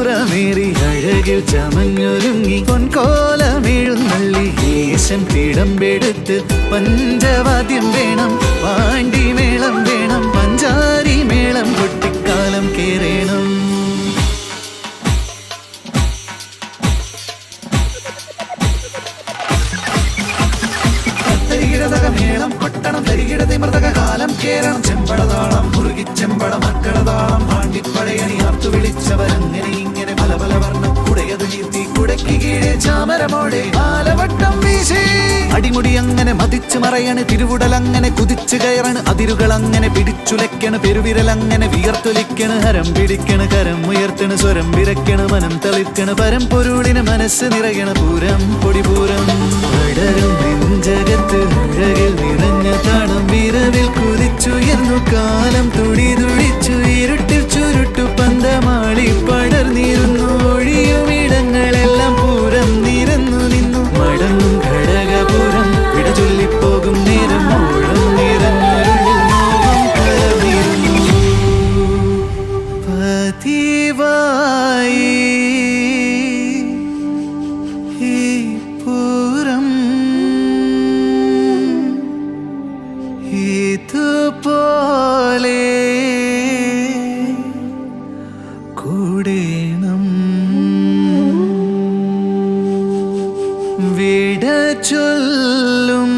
പൂരമേറി അഴകിൽ ചമഞ്ഞൊരുങ്ങി പൊൻകോലമെഴുന്നള്ളി ദേശം തിടമ്പെടുത്ത് പഞ്ചവാദ്യം വേണം, പാണ്ടി മേളം വേണം, പഞ്ചാരി മേളം കൊട്ടിക്കാലം കേറേണം. മേളം കൊട്ടണം തരികിടതി മൃതക കാലം കേറണം. ചെമ്പടതാളം മുറുകി ചെമ്പട മക്കളതാളം പാണ്ടിപ്പടയണി ആർത്തു വിളിച്ചവരങ്ങനെ ഇങ്ങനെ പല പല വർണ്ണം കുടയത് നീർത്തി കുടയ്ക്ക് കീഴെ ചാമരമോടെ ആലവട്ടം വീശി അടിമുടി അങ്ങനെ മതിച്ചു മറയണ്. തിരുവുടൽ അങ്ങനെ കുതിച്ചു കയറണ്. അതിരുകൾ അങ്ങനെ പിടിച്ചുലയ്ക്കണ്. പെരുവിരൽ അങ്ങനെ വിയർത്തൊലിക്കണ്. ഹരം പിടിക്കണ്, കരം ഉയർത്തണ്, സ്വരം വിരക്കണ്, മനം തളിർക്കണ്. പരമ്പൊരുളിന് മനസ്സ് നിറയണ പൂരം പൊടിപൂരം. പടരും നെഞ്ചകത്ത് അഴകിൽ നിറഞ്ഞ താളം വിരവിൽ കുതിച്ചുയർന്നു കാലം തുടി തുടിച്ചു. ഇരുട്ടിൽ ചുരുട്ടു പന്തമാളി പടർന്നിരുന്നു. ഒഴിയുമിടങ്ങളെല്ലാം പൂരം നിരന്നു നിന്നു. മടങ്ങും ഘടകപുരം വിട ചൊല്ലിപ്പോകും നേരം മുഴുവൻ നിറഞ്ഞൊരുളിൽ മോഹം കലർന്നിരുന്നു. പതിവായി ഈ പൂരം ഇതുപോലെ കൂടേണം. വിട ചൊല്ലും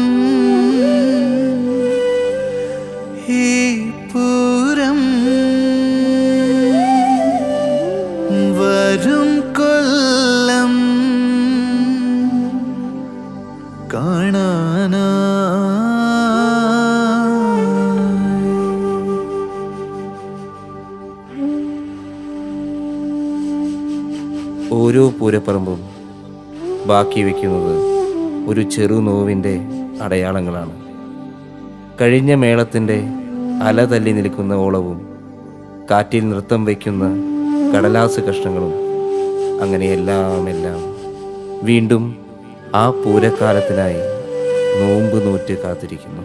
ഈ പൂരം വരും കൊല്ലം കാണാനാ. ഓരോ പൂരപ്പറമ്പും ബാക്കി വയ്ക്കുന്നത് ഒരു ചെറു നോവിൻ്റെ അടയാളങ്ങളാണ്. കഴിഞ്ഞ മേളത്തിൻ്റെ അല തല്ലി നിൽക്കുന്ന ഓളവും കാറ്റിൽ നൃത്തം വയ്ക്കുന്ന കടലാസ് കഷ്ണങ്ങളും അങ്ങനെ എല്ലാം വീണ്ടും ആ പൂരക്കാലത്തിനായി നോമ്പ് നോറ്റ് കാത്തിരിക്കുന്നു.